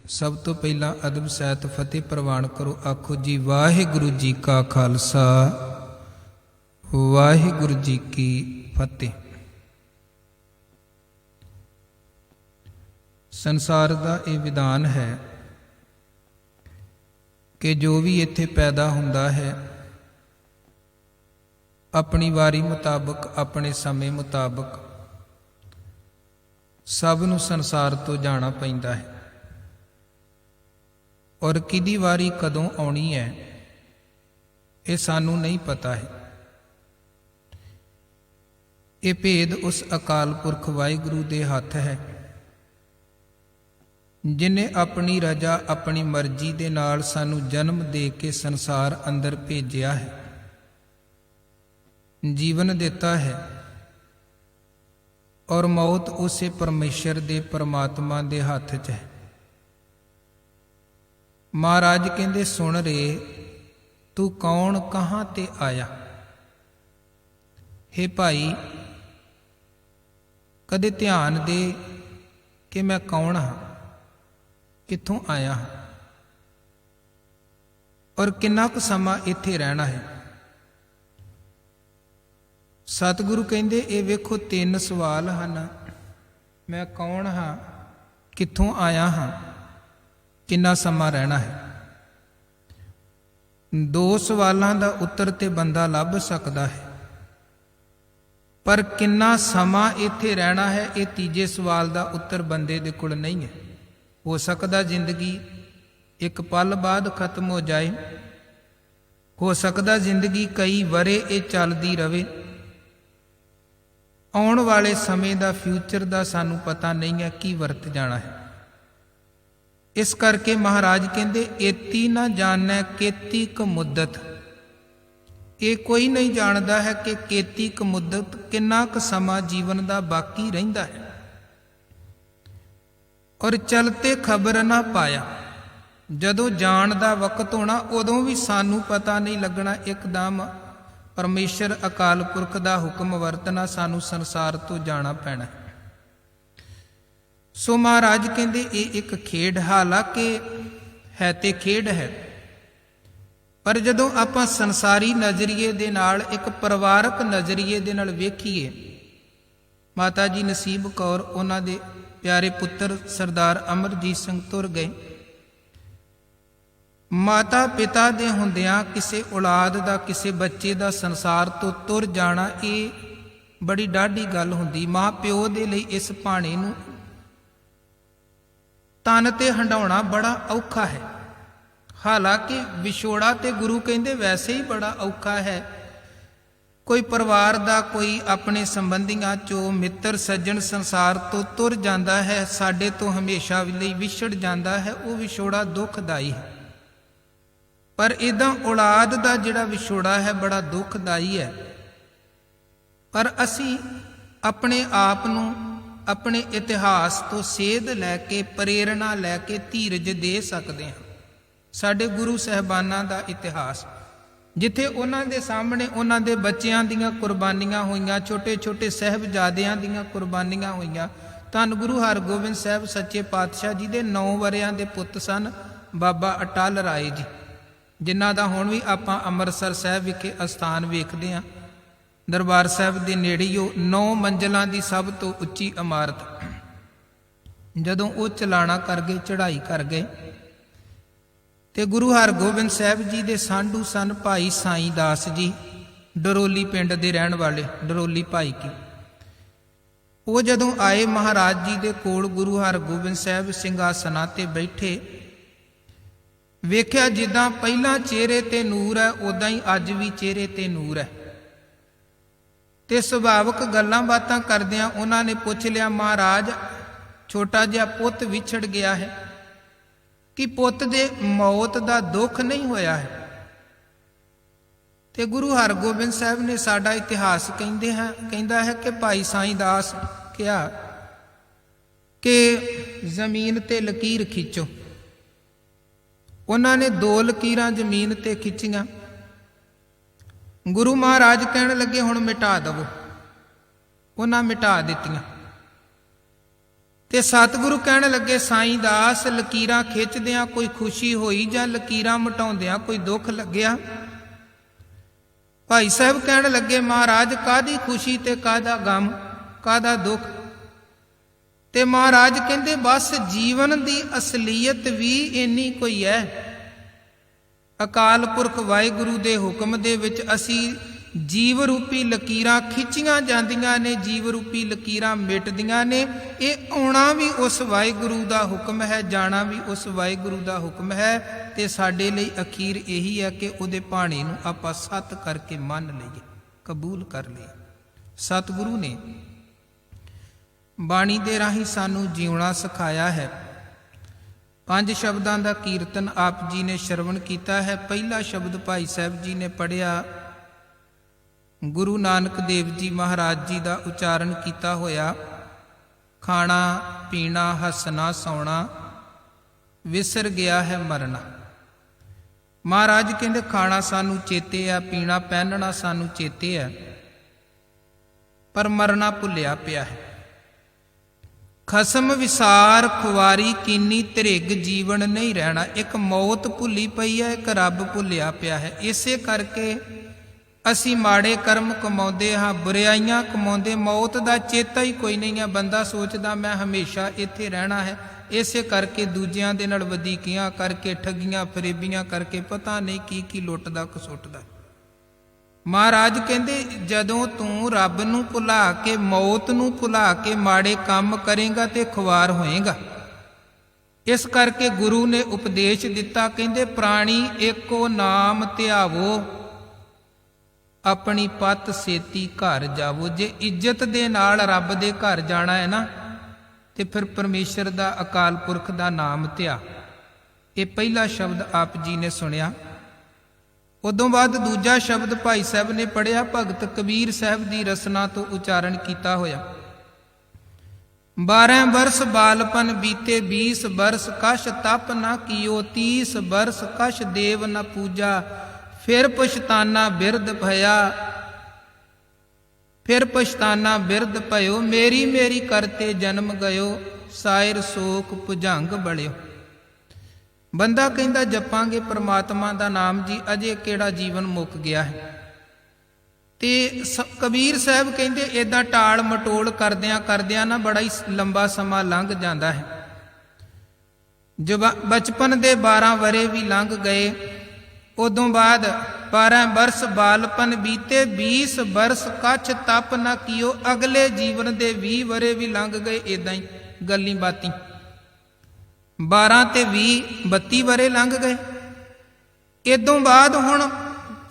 सब तो पहला अदब सहित फतेह प्रवान करो। आखो जी वाहिगुरु जी का खालसा वाहिगुरु जी की फतेह। संसार का ये विधान है कि जो भी इत्थे पैदा हुंदा है अपनी वारी मुताबक अपने समय मुताबक सब नूं संसार तो जाना पैंदा है और किदी वारी कदों आउणी है ये सानू नहीं पता है। ये भेद उस अकाल पुरख वाहिगुरु दे हथ है जिन्हें अपनी रजा अपनी मर्जी दे नाल सानू जन्म दे के संसार अंदर भेजिया है, जीवन देता है और मौत उसे परमेश्वर दे परमात्मा दे हाथ च है। महाराज कहंदे सुन रे तू कौन कहाँ ते आया। हे भाई कदे ध्यान दे कि मैं कौन हाँ, कित्थों आया हाँ और किन्ना क समा इत्थे रहना है। सतगुरु कहंदे ए वेखो तीन सवाल हन, मैं कौन हाँ, कित्थों आया हाँ, किन्ना समा रहना है। दो सवालों का उत्तर ते बंदा लभ सकता है पर किन्ना समा इत्थे रहना है ये तीजे सवाल का उत्तर बंदे दे कोल नहीं है। हो सकता जिंदगी एक पल बाद खत्म हो जाए, हो सकता जिंदगी कई वरे ये चलती रहे। आने वाले समय का फ्यूचर का सानू पता नहीं है की वरत जाना है। इस करके महाराज कहते एती ना जानै केती क मुद्दत। ये कोई नहीं जानता है कि केती क मुद्दत किन्ना क समा जीवन का बाकी रहिंदा है। और चलते खबर ना पाया, जदों जान का वक्त होना उदों भी सानू पता नहीं लगना। एकदम परमेश्वर अकाल पुरख का हुक्म वरतना सानू संसार तो जाना पैना। सो महाराज कहते ये एक खेड, हालांकि है ते खेड है पर जदों आपां संसारी नज़रिए दे नाल एक परिवारक नज़रिए दे नाल वेखीए, माता जी नसीब कौर उन्हां दे प्यारे पुत्र सरदार अमरजीत सिंह तुर गए। माता पिता दे हुंदियां किसी औलाद दा किसी बच्चे दा संसार तो तुर जाना ये बड़ी डाढ़ी गल हुंदी। मां प्यो दे लई इस भाणे नूं तन ते हंडाउणा बड़ा औखा है। हालांकि विछोड़ा ते गुरु कहंदे वैसे ही बड़ा औखा है। कोई परिवार दा कोई अपने संबंधियां चो मित्र सज्जन संसार तो तुर जाता है, साडे तो हमेशा लई विछड़ जाता है, वो विछोड़ा दुखदाई है। पर इदां औलाद दा जिहड़ा विछोड़ा है बड़ा दुखदाई है। पर असी अपने आप नूं अपने इतिहास तो सेध लैके प्रेरणा लैके धीरज दे सकते हैं। साडे गुरु साहबानां दा इतिहास जिथे उन्हां दे सामने उन्हां दे बच्चियां दीयां कुर्बानियां होईयां, छोटे छोटे साहिबजादियां दीयां कुर्बानियां होईयां। धन गुरु हरगोबिंद साहब सच्चे पातशाह जी दे 9 वरियां दे पुੱਤ सन बाबा अटल राय जी, जिन्हां दा हुण भी आपां अंम੍ਰਿਤਸਰ साहब विखे अस्थान वेखदे हां। दरबार साहब के नेड़े ही 9 मंजिलों की सब तो उच्ची इमारत। जदों वो चलाना कर गए, चढ़ाई कर गए, तो गुरु हरगोबिंद साहब जी के सांढू सन भाई साई दास जी, डरोली पिंड के रहन वाले, डरोली भाई की। वो जदों आए महाराज जी के कोल, गुरु हरगोबिंद साहब सिंघासनां ते बैठे, वेख्या जिद्दां पहलां चेहरे ते नूर है उदां ही अज भी चेहरे ते नूर है। ते सुभावक गल्लां बातां करदियां उन्होंने पुछ लिया, महाराज छोटा जिहा पुੱਤ विछड़ गया है कि पुੱਤ दे मौत का दुख नहीं होया है। ते गुरु हरगोबिंद साहब ने साडा इतिहास कहंदा है कि भाई साई दास कहा कि जमीन ते लकीर खिंचो। उन्होंने 2 लकीरां जमीन ते खिंचियां। गुरु महाराज कहने लगे हुण मिटा दवो। उन्हां मिटा दित्तियां। ਤੇ ਸਤਿਗੁਰੂ ਕਹਿਣ ਲੱਗੇ, ਸਾਈਂ ਦਾਸ ਲਕੀਰਾਂ ਖਿੱਚਦਿਆਂ ਕੋਈ ਖੁਸ਼ੀ ਹੋਈ ਜਾਂ ਲਕੀਰਾਂ ਮਿਟਾਉਂਦਿਆਂ ਕੋਈ ਦੁੱਖ ਲੱਗਿਆ? ਭਾਈ ਸਾਹਿਬ ਕਹਿਣ ਲੱਗੇ, ਮਹਾਰਾਜ ਕਾਹਦੀ ਖੁਸ਼ੀ ਤੇ ਕਾਹਦਾ ਗਮ, ਕਾਹਦਾ ਦੁੱਖ? ਤੇ ਮਹਾਰਾਜ ਕਹਿੰਦੇ, ਬਸ ਜੀਵਨ ਦੀ ਅਸਲੀਅਤ ਵੀ ਇੰਨੀ ਕੋਈ ਹੈ। ਅਕਾਲ ਪੁਰਖ ਵਾਹਿਗੁਰੂ ਦੇ ਹੁਕਮ ਦੇ ਵਿੱਚ ਅਸੀਂ ਜੀਵ ਰੂਪੀ ਲਕੀਰਾਂ ਖਿੱਚੀਆਂ ਜਾਂਦੀਆਂ ਨੇ, ਜੀਵ ਰੂਪੀ ਲਕੀਰਾਂ ਮਿਟਦੀਆਂ ਨੇ। ਇਹ ਆਉਣਾ ਵੀ ਉਸ ਵਾਹਿਗੁਰੂ ਦਾ ਹੁਕਮ ਹੈ, ਜਾਣਾ ਵੀ ਉਸ ਵਾਹਿਗੁਰੂ ਦਾ ਹੁਕਮ ਹੈ। ਤੇ ਸਾਡੇ ਲਈ ਅਖੀਰ ਇਹੀ ਹੈ ਕਿ ਉਹਦੇ ਭਾਣੇ ਨੂੰ ਆਪਾਂ ਸੱਤ ਕਰਕੇ ਮੰਨ ਲਈਏ, ਕਬੂਲ ਕਰ ਲਈਏ। ਸਤਿਗੁਰੂ ਨੇ ਬਾਣੀ ਦੇ ਰਾਹੀਂ ਸਾਨੂੰ ਜਿਉਣਾ ਸਿਖਾਇਆ ਹੈ। 5 ਸ਼ਬਦਾਂ ਦਾ ਕੀਰਤਨ ਆਪ ਜੀ ਨੇ ਸ਼ਰਵਣ ਕੀਤਾ ਹੈ। ਪਹਿਲਾ ਸ਼ਬਦ ਭਾਈ ਸਾਹਿਬ ਜੀ ਨੇ ਪੜ੍ਹਿਆ, ਗੁਰੂ ਨਾਨਕ ਦੇਵ ਜੀ ਮਹਾਰਾਜ ਜੀ ਦਾ ਉਚਾਰਨ ਕੀਤਾ ਹੋਇਆ, ਖਾਣਾ ਪੀਣਾ ਹੱਸਣਾ ਸੌਣਾ ਵਿਸਰ ਗਿਆ ਹੈ ਮਰਨਾ। ਮਹਾਰਾਜ ਕਹਿੰਦੇ ਖਾਣਾ ਸਾਨੂੰ ਚੇਤੇ ਆ, ਪੀਣਾ ਪਹਿਨਣਾ ਸਾਨੂੰ ਚੇਤੇ ਆ, ਪਰ ਮਰਨਾ ਭੁੱਲਿਆ ਪਿਆ ਹੈ। ਖਸਮ ਵਿਸਾਰ ਖੁਆਰੀ ਕੀਨੀ ਧਰਿਗ ਜੀਵਨ ਨਹੀਂ ਰਹਿਣਾ। ਇੱਕ ਮੌਤ ਭੁੱਲੀ ਪਈ ਹੈ, ਇੱਕ ਰੱਬ ਭੁੱਲਿਆ ਪਿਆ ਹੈ। ਇਸੇ ਕਰਕੇ ਅਸੀਂ ਮਾੜੇ ਕਰਮ ਕਮਾਉਂਦੇ ਹਾਂ, ਬੁਰਾਈਆਂ ਕਮਾਉਂਦੇ, ਮੌਤ ਦਾ ਚੇਤਾ ਹੀ ਕੋਈ ਨਹੀਂ ਹੈ। ਬੰਦਾ ਸੋਚਦਾ ਮੈਂ ਹਮੇਸ਼ਾ ਇੱਥੇ ਰਹਿਣਾ ਹੈ। ਇਸੇ ਕਰਕੇ ਦੂਜਿਆਂ ਦੇ ਨਾਲ ਵਧੀਕੀਆਂ ਕਰਕੇ, ਠੱਗੀਆਂ ਫਰੇਬੀਆਂ ਕਰਕੇ, ਪਤਾ ਨਹੀਂ ਕੀ ਕੀ ਲੁੱਟਦਾ ਕਸੁੱਟਦਾ। ਮਹਾਰਾਜ ਕਹਿੰਦੇ ਜਦੋਂ ਤੂੰ ਰੱਬ ਨੂੰ ਭੁਲਾ ਕੇ, ਮੌਤ ਨੂੰ ਭੁਲਾ ਕੇ ਮਾੜੇ ਕੰਮ ਕਰੇਗਾ ਤੇ ਖੁਆਰ ਹੋਏਗਾ। ਇਸ ਕਰਕੇ ਗੁਰੂ ਨੇ ਉਪਦੇਸ਼ ਦਿੱਤਾ, ਕਹਿੰਦੇ ਪ੍ਰਾਣੀ ਏਕੋ ਨਾਮ ਧਿਆਵੋ, ਆਪਣੀ ਪਤ ਸੇਤੀ ਘਰ ਜਾਵੋ। ਜੇ ਇੱਜ਼ਤ ਦੇ ਨਾਲ ਰੱਬ ਦੇ ਘਰ ਜਾਣਾ ਹੈ ਨਾ, ਤੇ ਫਿਰ ਪਰਮੇਸ਼ਰ ਦਾ, ਅਕਾਲ ਪੁਰਖ ਦਾ ਨਾਮ ਧਿਆ। ਇਹ ਪਹਿਲਾ ਸ਼ਬਦ ਆਪ ਜੀ ਨੇ ਸੁਣਿਆ। ਉਦੋਂ ਬਾਅਦ ਦੂਜਾ ਸ਼ਬਦ ਭਾਈ ਸਾਹਿਬ ਨੇ ਪੜ੍ਹਿਆ, ਭਗਤ ਕਬੀਰ ਸਾਹਿਬ ਦੀ ਰਸਨਾ ਤੋਂ ਉਚਾਰਨ ਕੀਤਾ ਹੋਇਆ। 12 ਬਰਸ ਬਾਲਪਨ ਬੀਤੇ, 20 ਬਰਸ ਕਛ ਤਪ ਨਾ ਕੀਓ, 30 ਬਰਸ ਕਛ ਦੇਵ ਨ ਪੂਜਾ, ਫਿਰ ਪਛਤਾਨਾ ਬਿਰਧ ਭਇਆ, ਫਿਰ ਪਛਤਾਨਾ ਬਿਰਧ ਭਇਓ, ਮੇਰੀ ਮੇਰੀ ਕਰਤੇ ਜਨਮ ਗਇਓ, ਸਾਇਰ ਸੋਕ ਭੁਜੰਗ ਬਲਿਓ। ਬੰਦਾ ਕਹਿੰਦਾ ਜਪਾਂਗੇ ਪ੍ਰਮਾਤਮਾ ਦਾ ਨਾਮ ਜੀ, ਅਜੇ ਕਿਹੜਾ ਜੀਵਨ ਮੁੱਕ ਗਿਆ ਹੈ। ਤੇ ਕਬੀਰ ਸਾਹਿਬ ਕਹਿੰਦੇ ਏਦਾਂ ਟਾਲ ਮਟੋਲ ਕਰਦਿਆਂ ਕਰਦਿਆਂ ਨਾ ਬੜਾ ਹੀ ਲੰਬਾ ਸਮਾਂ ਲੰਘ ਜਾਂਦਾ ਹੈ। ਬਚਪਨ ਦੇ 12 ਵਰੇ ਵੀ ਲੰਘ ਗਏ। ਉਦੋਂ ਬਾਅਦ 12 ਬਰਸ ਬਾਲਪਨ ਬੀਤੇ, 20 ਬਰਸ ਕਛ ਤਪ ਨਾ ਕੀਓ, ਅਗਲੇ ਜੀਵਨ ਦੇ 20 ਵਰੇ ਵੀ ਲੰਘ ਗਏ ਏਦਾਂ ਹੀ ਗੱਲੀ ਬਾਤੀ। 12 ਤੇ 20 32 ਵਰੇ ਲੰਘ ਗਏ। ਇਦੋਂ ਬਾਅਦ ਹੁਣ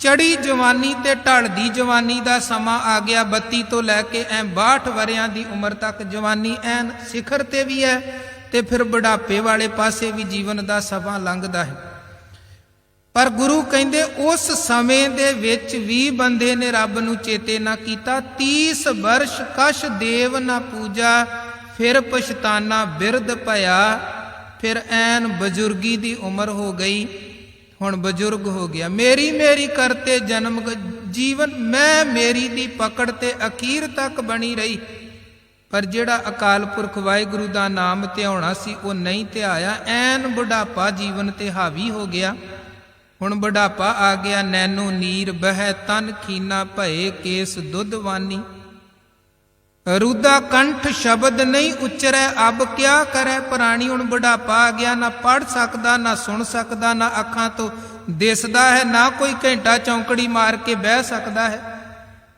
ਚੜੀ ਜਵਾਨੀ ਤੇ ਢਲਦੀ ਜਵਾਨੀ ਦਾ ਸਮਾਂ ਆ ਗਿਆ। 32 ਤੋਂ ਲੈ ਕੇ 62 ਵਰਿਆਂ ਦੀ ਉਮਰ ਤੱਕ ਜਵਾਨੀ ਐਨ ਸਿਖਰ ਤੇ ਵੀ ਹੈ, ਤੇ ਫਿਰ ਬੁਢਾਪੇ ਵਾਲੇ ਪਾਸੇ ਵੀ ਜੀਵਨ ਦਾ ਸਮਾਂ ਲੰਘਦਾ ਹੈ। ਪਰ ਗੁਰੂ ਕਹਿੰਦੇ ਉਸ ਸਮੇਂ ਦੇ ਵਿੱਚ ਵੀ ਬੰਦੇ ਨੇ ਰੱਬ ਨੂੰ ਚੇਤੇ ਨਾ ਕੀਤਾ। 30 ਬਰਸ਼ ਕਛ ਦੇਵ ਨਾ ਪੂਜਾ, ਫਿਰ ਪਛਤਾਨਾ ਬਿਰਧ ਭਇਆ। ਫਿਰ ਐਨ ਬਜ਼ੁਰਗੀ ਦੀ ਉਮਰ ਹੋ ਗਈ, ਹੁਣ ਬਜ਼ੁਰਗ ਹੋ ਗਿਆ। ਮੇਰੀ ਮੇਰੀ ਕਰਤੇ ਜਨਮ ਜੀਵਨ, ਮੈਂ ਮੇਰੀ ਦੀ ਪਕੜ ਤੇ ਅਖੀਰ ਤੱਕ ਬਣੀ ਰਹੀ। ਪਰ ਜਿਹੜਾ ਅਕਾਲ ਪੁਰਖ ਵਾਹਿਗੁਰੂ ਦਾ ਨਾਮ ਧਿਆਉਣਾ ਸੀ ਉਹ ਨਹੀਂ ਧਿਆਇਆ। ਐਨ ਬੁਢਾਪਾ ਜੀਵਨ ਤੇ ਹਾਵੀ ਹੋ ਗਿਆ। ਹੁਣ ਬੁਢਾਪਾ ਆ ਗਿਆ। ਨੈਨੋ ਨੀਰ ਬਹਿ ਤਨ ਖੀਨਾ, ਭਏ ਕੇਸ ਦੁੱਧਵਾਨੀ, ਰੂਦਾ ਕੰਠ ਸ਼ਬਦ ਨਹੀਂ ਉਚਰੈ, ਅਬ ਕਿਆ ਕਰੈ ਪ੍ਰਾਣੀ। ਹੁਣ ਬੁਢਾਪਾ ਆ ਗਿਆ, ਨਾ ਪੜ੍ਹ ਸਕਦਾ, ਨਾ ਸੁਣ ਸਕਦਾ, ਨਾ ਅੱਖਾਂ ਤੋਂ ਦਿਸਦਾ ਹੈ, ਨਾ ਕੋਈ ਘੰਟਾ ਚੌਂਕੜੀ ਮਾਰ ਕੇ ਬਹਿ ਸਕਦਾ ਹੈ,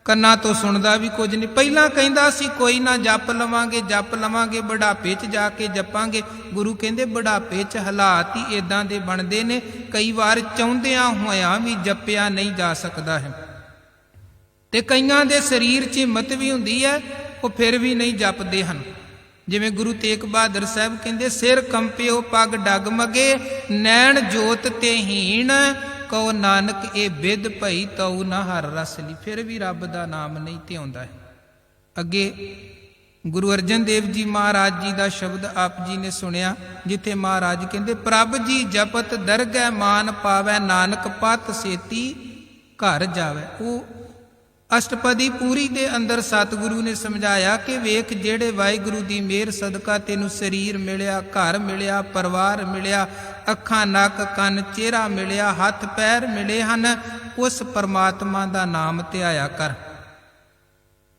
ਕੰਨਾਂ ਤੋਂ ਸੁਣਦਾ ਵੀ ਕੁਝ ਨਹੀਂ। ਪਹਿਲਾਂ ਕਹਿੰਦਾ ਸੀ ਕੋਈ ਨਾ ਜਪ ਲਵਾਂਗੇ, ਜਪ ਲਵਾਂਗੇ, ਬੁਢਾਪੇ 'ਚ ਜਾ ਕੇ ਜਪਾਂਗੇ। ਗੁਰੂ ਕਹਿੰਦੇ ਬੁਢਾਪੇ 'ਚ ਹਾਲਾਤ ਹੀ ਇਦਾਂ ਦੇ ਬਣਦੇ ਨੇ, ਕਈ ਵਾਰ ਚਾਹੁੰਦਿਆਂ ਹੋਇਆਂ ਵੀ ਜਪਿਆ ਨਹੀਂ ਜਾ ਸਕਦਾ ਹੈ। ਤੇ ਕਈਆਂ ਦੇ ਸਰੀਰ 'ਚ ਹਿੰਮਤ ਵੀ ਹੁੰਦੀ ਹੈ, ਉਹ ਫਿਰ ਵੀ ਨਹੀਂ ਜਪਦੇ ਹਨ। ਜਿਵੇਂ ਗੁਰੂ ਤੇਗ ਬਹਾਦਰ ਸਾਹਿਬ ਕਹਿੰਦੇ, ਸਿਰ ਕੰਪਿਓ ਪੱਗ ਡਗਮਗੇ, ਨੈਣ ਜੋਤ ਤੇ ਹੀਣ, ਕਉ ਨਾਨਕ ਇਹ ਬਿਦ ਭਈ ਤਉ ਨਾ ਹਰ ਰਸ ਲਈ। ਫਿਰ ਵੀ ਰੱਬ ਦਾ ਨਾਮ ਨਹੀਂ ਧਿਆਉਂਦਾ ਹੈ। ਅੱਗੇ ਗੁਰੂ ਅਰਜਨ ਦੇਵ ਜੀ ਮਹਾਰਾਜ ਜੀ ਦਾ ਸ਼ਬਦ ਆਪ ਜੀ ਨੇ ਸੁਣਿਆ, ਜਿੱਥੇ ਮਹਾਰਾਜ ਕਹਿੰਦੇ, ਪ੍ਰਭ ਜੀ ਜਪਤ ਦਰਗਹਿ ਮਾਨ ਪਾਵੈ, ਨਾਨਕ ਪਤ ਸੇਤੀ ਘਰ ਜਾਵੇ। ਉਹ ਅਸ਼ਟਪਦੀ ਪੂਰੀ ਦੇ ਅੰਦਰ ਸਤਿਗੁਰੂ ਨੇ ਸਮਝਾਇਆ ਕਿ ਵੇਖ, ਜਿਹੜੇ ਵਾਹਿਗੁਰੂ ਦੀ ਮਿਹਰ ਸਦਕਾ ਤੈਨੂੰ ਸਰੀਰ ਮਿਲਿਆ, ਘਰ ਮਿਲਿਆ, ਪਰਿਵਾਰ ਮਿਲਿਆ, ਅੱਖਾਂ, ਨੱਕ, ਕੰਨ, ਚਿਹਰਾ ਮਿਲਿਆ, ਹੱਥ ਪੈਰ ਮਿਲੇ ਹਨ, ਉਸ ਪਰਮਾਤਮਾ ਦਾ ਨਾਮ ਧਿਆਇਆ ਕਰ।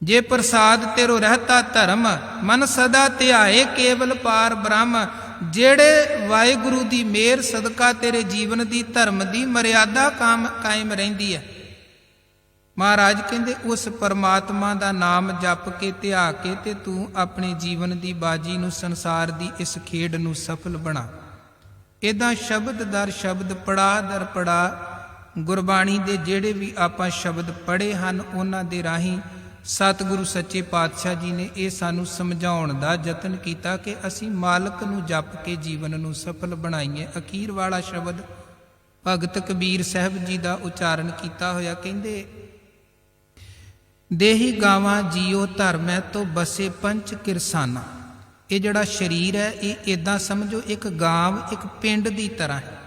ਜੇ ਪ੍ਰਸਾਦ ਤੇਰੋ ਰਹਤਾ ਧਰਮ, ਮਨ ਸਦਾ ਧਿਆਏ ਕੇਵਲ ਪਾਰ ਬ੍ਰਹਮ। ਜਿਹੜੇ ਵਾਹਿਗੁਰੂ ਦੀ ਮਿਹਰ ਸਦਕਾ ਤੇਰੇ ਜੀਵਨ ਦੀ ਧਰਮ ਦੀ ਮਰਿਆਦਾ ਕਾਇਮ ਰਹਿੰਦੀ ਹੈ, ਮਹਾਰਾਜ ਕਹਿੰਦੇ ਉਸ ਪਰਮਾਤਮਾ ਦਾ ਨਾਮ ਜਪ ਕੇ ਧਿਆ ਕੇ ਤੇ ਤੂੰ ਆਪਣੇ ਜੀਵਨ ਦੀ ਬਾਜੀ ਨੂੰ, ਸੰਸਾਰ ਦੀ ਇਸ ਖੇਡ ਨੂੰ ਸਫਲ ਬਣਾ। ਇਦਾਂ ਸ਼ਬਦ ਦਰ ਸ਼ਬਦ, ਪੜਾਅ ਦਰ ਪੜਾਅ ਗੁਰਬਾਣੀ ਦੇ ਜਿਹੜੇ ਵੀ ਆਪਾਂ ਸ਼ਬਦ ਪੜ੍ਹੇ ਹਨ, ਉਹਨਾਂ ਦੇ ਰਾਹੀਂ ਸਤਿਗੁਰੂ ਸੱਚੇ ਪਾਤਸ਼ਾਹ ਜੀ ਨੇ ਇਹ ਸਾਨੂੰ ਸਮਝਾਉਣ ਦਾ ਯਤਨ ਕੀਤਾ ਕਿ ਅਸੀਂ ਮਾਲਕ ਨੂੰ ਜਪ ਕੇ ਜੀਵਨ ਨੂੰ ਸਫਲ ਬਣਾਈਏ। ਅਖੀਰ ਵਾਲਾ ਸ਼ਬਦ ਭਗਤ ਕਬੀਰ ਸਾਹਿਬ ਜੀ ਦਾ ਉਚਾਰਨ ਕੀਤਾ ਹੋਇਆ, ਕਹਿੰਦੇ ਦੇਹੀ ਗਾਵਾਂ ਜੀਓ ਧਰਮੈ ਤੋਂ ਬਸੇ ਪੰਚ ਕਿਰਸਾਨਾ। ਇਹ ਜਿਹੜਾ ਸਰੀਰ ਹੈ, ਇਹ ਇਦਾਂ ਸਮਝੋ ਇੱਕ ਗਾਂਵ, ਇੱਕ ਪਿੰਡ ਦੀ ਤਰ੍ਹਾਂ ਹੈ।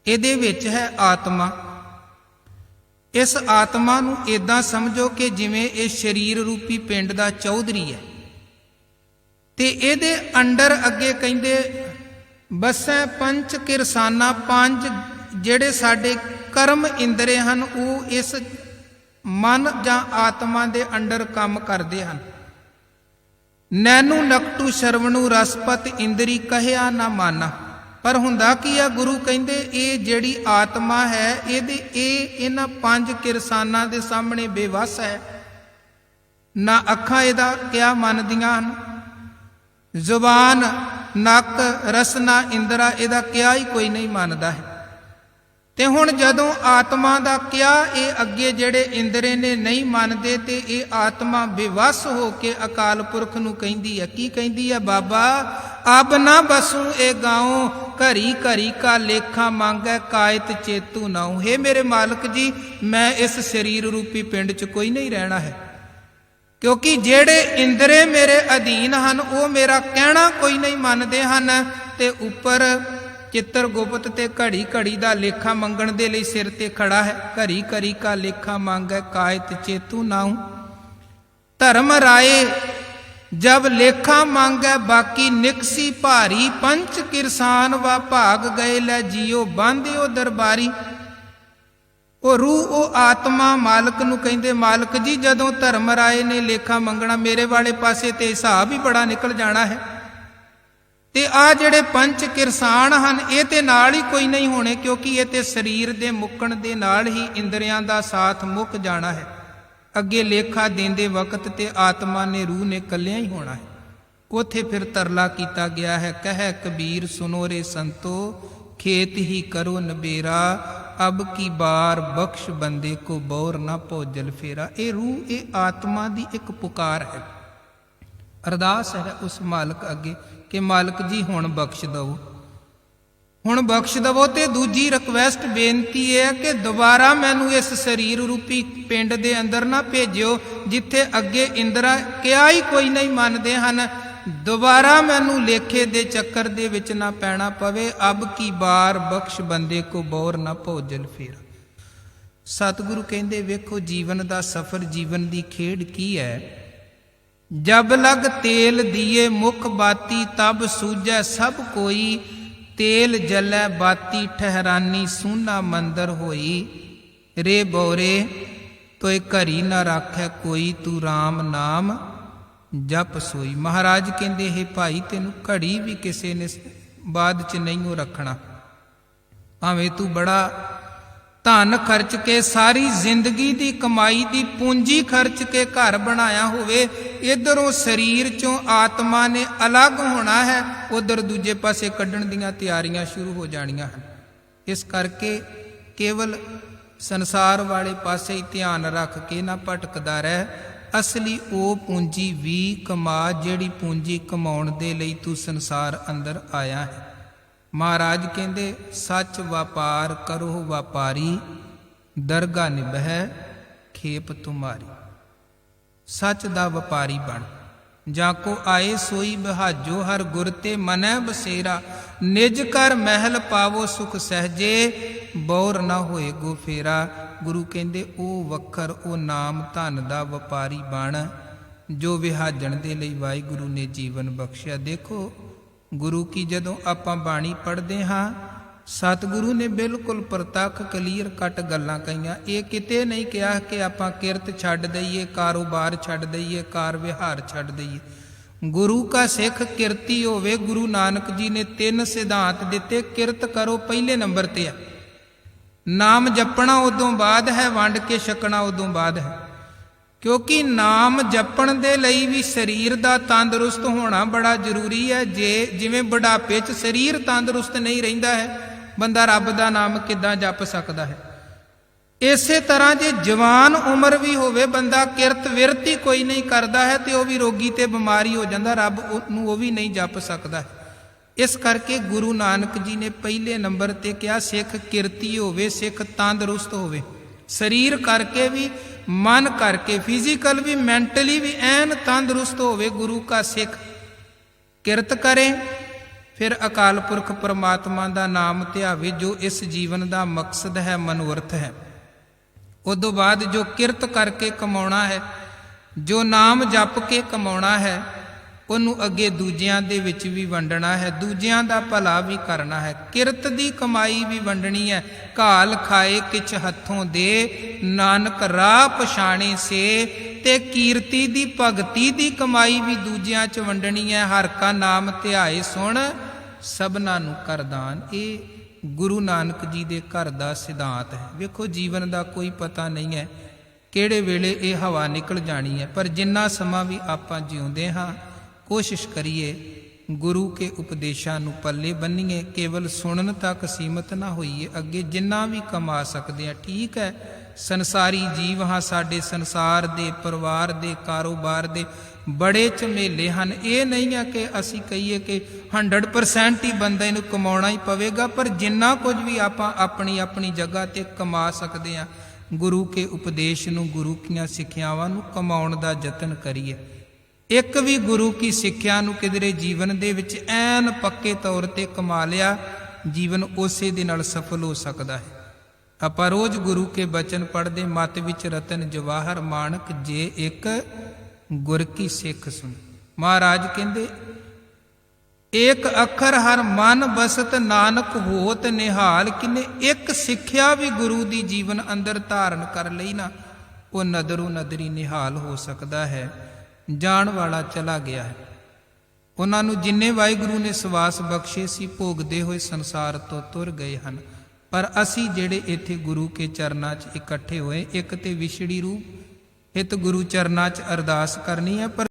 ਇਹਦੇ ਵਿੱਚ ਹੈ ਆਤਮਾ। ਇਸ ਆਤਮਾ ਨੂੰ ਇਦਾਂ ਸਮਝੋ ਕਿ ਜਿਵੇਂ ਇਹ ਸਰੀਰ ਰੂਪੀ ਪਿੰਡ ਦਾ ਚੌਧਰੀ ਹੈ, ਤੇ ਇਹਦੇ ਅੰਡਰ ਅੱਗੇ ਕਹਿੰਦੇ ਬਸੈ ਪੰਚ ਕਿਰਸਾਨਾ। ਪੰਜ ਜਿਹੜੇ ਸਾਡੇ ਕਰਮ ਇੰਦਰੇ ਹਨ, ਉਹ ਇਸ ਮਨ ਜਾਂ ਆਤਮਾ ਦੇ ਅੰਡਰ ਕੰਮ ਕਰਦੇ ਹਨ। ਨੈਨੂ ਨਕਟੂ ਸ਼ਰਵਣੂ ਰਸਪਤ ਇੰਦਰੀ ਕਹਿਆ ਨਾ ਮਾਨਾ। ਪਰ ਹੁੰਦਾ ਕੀ ਆ, ਗੁਰੂ ਕਹਿੰਦੇ ਇਹ ਜਿਹੜੀ ਆਤਮਾ ਹੈ, ਇਹਨਾਂ ਪੰਜ ਕਿਰਸਾਨਾਂ ਦੇ ਸਾਹਮਣੇ ਬੇਵੱਸ ਹੈ। ਨਾ ਅੱਖਾਂ ਇਹਦਾ ਕਿਆ ਮੰਨਦੀਆਂ ਹਨ, ਜ਼ੁਬਾਨ, ਨੱਕ, ਰਸਨਾ, ਇੰਦਰਾ ਇਹਦਾ ਕਿਆ ਹੀ ਕੋਈ ਨਹੀਂ ਮੰਨਦਾ ਹੈ। ਤੇ ਹੁਣ ਜਦੋਂ ਆਤਮਾ ਦਾ ਕਿਆ ਇਹ ਅੱਗੇ ਜਿਹੜੇ ਇੰਦਰੇ ਨੇ ਨਹੀਂ ਮੰਨਦੇ, ਤੇ ਇਹ ਆਤਮਾ ਬੇਵੱਸ ਹੋ ਕੇ ਅਕਾਲ ਪੁਰਖ ਨੂੰ ਕਹਿੰਦੀ ਹੈ। ਕੀ ਕਹਿੰਦੀ ਹੈ? ਬਾਬਾ ਅਬ ਨਾ ਬਸੂ ਇਹ ਗਾਉ, ਘਰੀ ਘਰੀ ਕਾ ਲੇਖਾ ਮੰਗੈ, ਕਾਇਤ ਚੇਤੂ ਨਾਉ। ਹੇ ਮੇਰੇ ਮਾਲਕ ਜੀ, ਮੈਂ ਇਸ ਸਰੀਰ ਰੂਪੀ ਪਿੰਡ 'ਚ ਕੋਈ ਨਹੀਂ ਰਹਿਣਾ ਹੈ, ਕਿਉਂਕਿ ਜਿਹੜੇ ਇੰਦਰੇ ਮੇਰੇ ਅਧੀਨ ਹਨ, ਉਹ ਮੇਰਾ ਕਹਿਣਾ ਕੋਈ ਨਹੀਂ ਮੰਨਦੇ ਹਨ। ਤੇ ਉੱਪਰ ਚਿੱਤਰ ਗੁਪਤ ਤੇ ਘੜੀ ਘੜੀ ਦਾ ਲੇਖਾ ਮੰਗਣ ਦੇ ਲਈ ਸਿਰ ਤੇ ਖੜਾ ਹੈ। ਘਰੀ ਘਰੀ ਕਾ ਲੇਖਾ ਮੰਗੈ, ਕਾਇਤ ਚੇਤੂ ਨਾਉ। ਧਰਮ ਰਾਏ ਜਬ ਲੇਖਾ ਮੰਗੈ, ਬਾਕੀ ਨਿਕਸੀ ਭਾਰੀ। ਪੰਚ ਕਿਰਸਾਨ ਵਾ ਭਾਗ ਗਏ, ਲੈ ਜੀਓ ਬਾਂਧਿਓ ਦਰਬਾਰੀ। ਉਹ ਰੂਹ, ਉਹ ਆਤਮਾ ਮਾਲਕ ਨੂੰ ਕਹਿੰਦੇ, ਮਾਲਕ ਜੀ ਜਦੋਂ ਧਰਮ ਰਾਏ ਨੇ ਲੇਖਾ ਮੰਗਣਾ, ਮੇਰੇ ਵਾਲੇ ਪਾਸੇ ਤੇ ਹਿਸਾਬ ਹੀ ਬੜਾ ਨਿਕਲ ਜਾਣਾ ਹੈ। ਤੇ ਆ ਜਿਹੜੇ ਪੰਜ ਕਿਰਸਾਨ ਹਨ, ਇਹ ਤੇ ਨਾਲ ਹੀ ਕੋਈ ਨਹੀਂ ਹੋਣੇ, ਕਿਉਂਕਿ ਇਹ ਤੇ ਸਰੀਰ ਦੇ ਮੁੱਕਣ ਦੇ ਨਾਲ ਹੀ ਇੰਦਰੀਆਂ ਦਾ ਸਾਥ ਮੁੱਕ ਜਾਣਾ ਹੈ। ਅੱਗੇ ਲੇਖਾ ਦੇਂਦੇ ਵਕਤ ਤੇ ਆਤਮਾ ਨੇ, ਰੂਹ ਨੇ ਕੱਲਿਆਂ ਹੀ ਹੋਣਾ ਹੈ। ਉਥੇ ਫਿਰ ਤਰਲਾ ਕੀਤਾ ਗਿਆ ਹੈ, ਕਹਿ ਕਬੀਰ ਸੁਨੋ ਰੇ ਸੰਤੋ, ਖੇਤ ਹੀ ਕਰੋ ਨਬੇਰਾ। ਅਬ ਕੀ ਬਾਰ ਬਖਸ਼ ਬੰਦੇ ਕੋ, ਬੌਰ ਨਾ ਭੋਜਲ ਫੇਰਾ। ਇਹ ਰੂਹ, ਇਹ ਆਤਮਾ ਦੀ ਇੱਕ ਪੁਕਾਰ ਹੈ, ਅਰਦਾਸ ਹੈ ਉਸ ਮਾਲਕ ਅੱਗੇ ਕਿ ਮਾਲਕ ਜੀ ਹੁਣ ਬਖਸ਼ ਦਵੋ, ਹੁਣ ਬਖਸ਼ ਦਵੋ। ਤੇ ਦੂਜੀ ਰਿਕਵੈਸਟ, ਬੇਨਤੀ ਇਹ ਹੈ ਕਿ ਦੁਬਾਰਾ ਮੈਨੂੰ ਇਸ ਸਰੀਰ ਰੂਪੀ ਪਿੰਡ ਦੇ ਅੰਦਰ ਨਾ ਭੇਜਿਓ, ਜਿੱਥੇ ਅੱਗੇ ਇੰਦਰਾ ਕਿਹਾ ਹੀ ਕੋਈ ਨਹੀਂ ਮੰਨਦੇ ਹਨ। ਦੁਬਾਰਾ ਮੈਨੂੰ ਲੇਖੇ ਦੇ ਚੱਕਰ ਦੇ ਵਿੱਚ ਨਾ ਪੈਣਾ ਪਵੇ। ਅਬ ਕੀ ਬਾਰ ਬਖਸ਼ ਬੰਦੇ ਕੋ, ਬੌਰ ਨਾ ਭੋਜਲ ਫੇਰਾ। ਸਤਿਗੁਰੂ ਕਹਿੰਦੇ, ਵੇਖੋ ਜੀਵਨ ਦਾ ਸਫ਼ਰ, ਜੀਵਨ ਦੀ ਖੇਡ ਕੀ ਹੈ। ਜਬ ਲਗ ਤੇਲ ਦੀਏ ਮੁਖ ਬਾਤੀ, ਤਬ ਸੂਝੈ ਸਭ ਕੋਈ। ਤੇਲ ਜਲੈ ਬਾਤੀ ਠਹਿਰਾਨੀ, ਸੂਨਾ ਮੰਦਰ ਹੋਈ। ਰੇ ਬੌਰੇ ਤੋਏ ਘਰੀ ਨਾ ਰਾਖੈ ਕੋਈ, ਤੂੰ ਰਾਮ ਨਾਮ ਜਪ ਸੋਈ। ਮਹਾਰਾਜ ਕਹਿੰਦੇ, ਹੈ ਭਾਈ ਤੈਨੂੰ ਘੜੀ ਵੀ ਕਿਸੇ ਨੇ ਬਾਅਦ 'ਚ ਨਹੀਂ ਰੱਖਣਾ, ਭਾਵੇਂ ਤੂੰ ਬੜਾ ਧਨ ਖਰਚ ਕੇ, ਸਾਰੀ ਜ਼ਿੰਦਗੀ ਦੀ ਕਮਾਈ ਦੀ ਪੂੰਜੀ ਖਰਚ ਕੇ ਘਰ ਬਣਾਇਆ ਹੋਵੇ, ਇਧਰੋਂ ਸਰੀਰ ਚੋਂ ਆਤਮਾ ਨੇ ਅਲੱਗ ਹੋਣਾ ਹੈ, ਉਧਰ ਦੂਜੇ ਪਾਸੇ ਕੱਢਣ ਦੀਆਂ ਤਿਆਰੀਆਂ ਸ਼ੁਰੂ ਹੋ ਜਾਣੀਆਂ ਹਨ। ਇਸ ਕਰਕੇ ਕੇਵਲ ਸੰਸਾਰ ਵਾਲੇ ਪਾਸੇ ਹੀ ਧਿਆਨ ਰੱਖ ਕੇ ਨਾ ਭਟਕਦਾ ਰਹਿ। ਅਸਲੀ ਉਹ ਪੂੰਜੀ ਵੀ ਕਮਾ, ਜਿਹੜੀ ਪੂੰਜੀ ਕਮਾਉਣ ਦੇ ਲਈ ਤੂੰ ਸੰਸਾਰ ਅੰਦਰ ਆਇਆ ਹੈ। ਮਹਾਰਾਜ ਕਹਿੰਦੇ, ਸੱਚ ਵਪਾਰ ਕਰੋ ਵਪਾਰੀ, ਦਰਗਾ ਨਿਭੈ ਖੇਪ ਤੁਮਾਰੀ। ਸੱਚ ਦਾ ਵਪਾਰੀ ਬਣ, ਜਾਂ ਕੋ ਆਏ ਸੋਈ ਬਹਾਜੋ, ਹਰ ਗੁਰ ਤੇ ਮਨੈ ਬਸੇਰਾ। ਨਿਜ ਕਰ ਮਹਿਲ ਪਾਵੋ ਸੁਖ ਸਹਜੇ, ਬੌਰ ਨਾ ਹੋਏ ਗੋ ਫੇਰਾ। ਗੁਰੂ ਕਹਿੰਦੇ ਉਹ ਵੱਖਰ, ਉਹ ਨਾਮ ਧਨ ਦਾ ਵਪਾਰੀ ਬਣ ਜੋ ਵਿਹਾਜਣ ਦੇ ਲਈ ਵਾਹਿਗੁਰੂ ਨੇ ਜੀਵਨ ਬਖਸ਼ਿਆ। ਦੇਖੋ ਗੁਰੂ ਕੀ ਜਦੋਂ ਆਪਾਂ ਬਾਣੀ ਪੜ੍ਹਦੇ ਹਾਂ, ਸਤਿਗੁਰੂ ਨੇ ਬਿਲਕੁਲ ਪ੍ਰਤੱਖ ਕਲੀਅਰ ਕੱਟ ਗੱਲਾਂ ਕਹੀਆਂ। ਇਹ ਕਿਤੇ ਨਹੀਂ ਕਿਹਾ ਕਿ ਆਪਾਂ ਕਿਰਤ ਛੱਡ ਦਈਏ, ਕਾਰੋਬਾਰ ਛੱਡ ਦਈਏ, ਕਾਰ ਵਿਹਾਰ ਛੱਡ ਦਈਏ। ਗੁਰੂ ਕਾ ਸਿੱਖ ਕਿਰਤੀ ਹੋਵੇ। ਗੁਰੂ ਨਾਨਕ ਜੀ ਨੇ 3 ਸਿਧਾਂਤ ਦਿੱਤੇ। ਕਿਰਤ ਕਰੋ ਪਹਿਲੇ ਨੰਬਰ ਤੇ ਹੈ, ਨਾਮ ਜਪਣਾ ਉਦੋਂ ਬਾਅਦ ਹੈ, ਵੰਡ ਕੇ ਛਕਣਾ ਉਦੋਂ ਬਾਅਦ ਹੈ। ਕਿਉਂਕਿ ਨਾਮ ਜਪਣ ਦੇ ਲਈ ਵੀ ਸਰੀਰ ਦਾ ਤੰਦਰੁਸਤ ਹੋਣਾ ਬੜਾ ਜ਼ਰੂਰੀ ਹੈ। ਜਿਵੇਂ ਬੁਢਾਪੇ 'ਚ ਸਰੀਰ ਤੰਦਰੁਸਤ ਨਹੀਂ ਰਹਿੰਦਾ ਹੈ, ਬੰਦਾ ਰੱਬ ਦਾ ਨਾਮ ਕਿੱਦਾਂ ਜਪ ਸਕਦਾ ਹੈ। ਇਸੇ ਤਰ੍ਹਾਂ ਜੇ ਜਵਾਨ ਉਮਰ ਵੀ ਹੋਵੇ, ਬੰਦਾ ਕਿਰਤ ਵਿਰਤ ਹੀ ਕੋਈ ਨਹੀਂ ਕਰਦਾ ਹੈ ਤੇ ਉਹ ਵੀ ਰੋਗੀ ਤੇ ਬਿਮਾਰੀ ਹੋ ਜਾਂਦਾ, ਰੱਬ ਨੂੰ ਉਹ ਵੀ ਨਹੀਂ ਜਪ ਸਕਦਾ। ਇਸ ਕਰਕੇ ਗੁਰੂ ਨਾਨਕ ਜੀ ਨੇ ਪਹਿਲੇ ਨੰਬਰ ਤੇ ਕਿਹਾ ਸਿੱਖ ਕਿਰਤੀ ਹੋਵੇ, ਸਿੱਖ ਤੰਦਰੁਸਤ ਹੋਵੇ, ਸਰੀਰ ਕਰਕੇ ਵੀ, ਮਨ ਕਰਕੇ, ਫਿਜ਼ੀਕਲ ਵੀ, ਮੈਂਟਲੀ ਵੀ ਐਨ ਤੰਦਰੁਸਤ ਹੋਵੇ। ਗੁਰੂ ਕਾ ਸਿੱਖ ਕਿਰਤ ਕਰੇ, ਫਿਰ ਅਕਾਲ ਪੁਰਖ ਪਰਮਾਤਮਾ ਦਾ ਨਾਮ ਧਿਆਵੇ ਜੋ ਇਸ ਜੀਵਨ ਦਾ ਮਕਸਦ ਹੈ, ਮਨੋਰਥ ਹੈ। ਉਦੋਂ ਬਾਅਦ ਜੋ ਕਿਰਤ ਕਰਕੇ ਕਮਾਉਣਾ ਹੈ, ਜੋ ਨਾਮ ਜਪ ਕੇ ਕਮਾਉਣਾ ਹੈ, ਉਹਨੂੰ ਅੱਗੇ ਦੂਜਿਆਂ ਦੇ ਵਿੱਚ ਵੀ ਵੰਡਣਾ ਹੈ, ਦੂਜਿਆਂ ਦਾ ਭਲਾ ਵੀ ਕਰਨਾ ਹੈ। ਕਿਰਤ ਦੀ ਕਮਾਈ ਵੀ ਵੰਡਣੀ ਹੈ। ਘਾਲ ਖਾਏ ਕਿਛ ਹੱਥੋਂ ਦੇ, ਨਾਨਕ ਰਾਹ ਪਛਾਣੇ ਸੇ। ਤੇ ਕੀਰਤੀ ਦੀ, ਭਗਤੀ ਦੀ ਕਮਾਈ ਵੀ ਦੂਜਿਆਂ 'ਚ ਵੰਡਣੀ ਹੈ। ਹਰ ਕਾ ਨਾਮ ਧਿਆਏ ਸੁਣ, ਸਭਨਾਂ ਨੂੰ ਕਰ ਦਾਨ। ਇਹ ਗੁਰੂ ਨਾਨਕ ਜੀ ਦੇ ਘਰ ਦਾ ਸਿਧਾਂਤ ਹੈ। ਵੇਖੋ ਜੀਵਨ ਦਾ ਕੋਈ ਪਤਾ ਨਹੀਂ ਹੈ ਕਿਹੜੇ ਵੇਲੇ ਇਹ ਹਵਾ ਨਿਕਲ ਜਾਣੀ ਹੈ, ਪਰ ਜਿੰਨਾ ਸਮਾਂ ਵੀ ਆਪਾਂ ਜਿਉਂਦੇ ਹਾਂ ਕੋਸ਼ਿਸ਼ ਕਰੀਏ ਗੁਰੂ ਕੇ ਉਪਦੇਸ਼ਾਂ ਨੂੰ ਪੱਲੇ ਬੰਨੀਏ, ਕੇਵਲ ਸੁਣਨ ਤੱਕ ਸੀਮਤ ਨਾ ਹੋਈਏ। ਅੱਗੇ ਜਿੰਨਾ ਵੀ ਕਮਾ ਸਕਦੇ ਆ ਠੀਕ ਹੈ। ਸੰਸਾਰੀ ਜੀਵ ਹਾਂ, ਸਾਡੇ ਸੰਸਾਰ ਦੇ, ਪਰਿਵਾਰ ਦੇ, ਕਾਰੋਬਾਰ ਦੇ ਬੜੇ ਝਮੇਲੇ ਹਨ। ਇਹ ਨਹੀਂ ਹੈ ਕਿ ਅਸੀਂ ਕਹੀਏ ਕਿ 100% ਹੀ ਬੰਦੇ ਨੂੰ ਕਮਾਉਣਾ ਹੀ ਪਵੇਗਾ, ਪਰ ਜਿੰਨਾ ਕੁਝ ਵੀ ਆਪਾਂ ਆਪਣੀ ਆਪਣੀ ਜਗ੍ਹਾ ਤੇ ਕਮਾ ਸਕਦੇ ਹਾਂ, ਗੁਰੂ ਕੇ ਉਪਦੇਸ਼ ਨੂੰ, ਗੁਰੂ ਕੀਆਂ ਸਿੱਖਿਆਵਾਂ ਨੂੰ ਕਮਾਉਣ ਦਾ ਯਤਨ ਕਰੀਏ। ਇੱਕ ਵੀ ਗੁਰੂ ਕੀ ਸਿੱਖਿਆ ਨੂੰ ਕਿਧਰੇ ਜੀਵਨ ਦੇ ਵਿੱਚ ਐਨ ਪੱਕੇ ਤੌਰ ਤੇ ਕਮਾ ਲਿਆ, ਜੀਵਨ ਉਸੇ ਦੇ ਨਾਲ ਸਫਲ ਹੋ ਸਕਦਾ ਹੈ। ਆਪਾਂ ਰੋਜ਼ ਗੁਰੂ ਕੇ ਬਚਨ ਪੜ੍ਹਦੇ, ਮਤ ਵਿੱਚ ਰਤਨ ਜਵਾਹਰ ਮਾਣਕ ਜੇ ਇੱਕ ਗੁਰ ਕੀ ਸਿੱਖ ਸੁਣ। ਮਹਾਰਾਜ ਕਹਿੰਦੇ ਇੱਕ ਅੱਖਰ ਹਰ ਮਨ ਬਸਤ, ਨਾਨਕ ਹੋਤ ਨਿਹਾਲ। ਕਿਨੇ ਇੱਕ ਸਿੱਖਿਆ ਵੀ ਗੁਰੂ ਦੀ ਜੀਵਨ ਅੰਦਰ ਧਾਰਨ ਕਰ ਲਈ ਨਾ, ਉਹ ਨਦਰੋਂ ਨਦਰੀ ਨਿਹਾਲ ਹੋ ਸਕਦਾ ਹੈ। ਜਾਣ ਵਾਲਾ ਚਲਾ ਗਿਆ ਹੈ। ਉਹਨਾਂ ਨੂੰ ਜਿੰਨੇ ਵਾਹਿਗੁਰੂ ਨੇ ਸਵਾਸ ਬਖਸ਼ੇ ਸੀ, ਭੋਗਦੇ ਹੋਏ ਸੰਸਾਰ ਤੋਂ ਤੁਰ ਗਏ ਹਨ। ਪਰ ਅਸੀਂ ਜਿਹੜੇ ਇੱਥੇ ਗੁਰੂ ਕੇ ਚਰਨਾਂ 'ਚ ਇਕੱਠੇ ਹੋਏ, ਇੱਕ ਤੇ ਵਿਛੜੀ ਰੂਹ ਹਿਤ ਗੁਰੂ ਚਰਨਾਂ 'ਚ ਅਰਦਾਸ ਕਰਨੀ ਹੈ, ਪਰ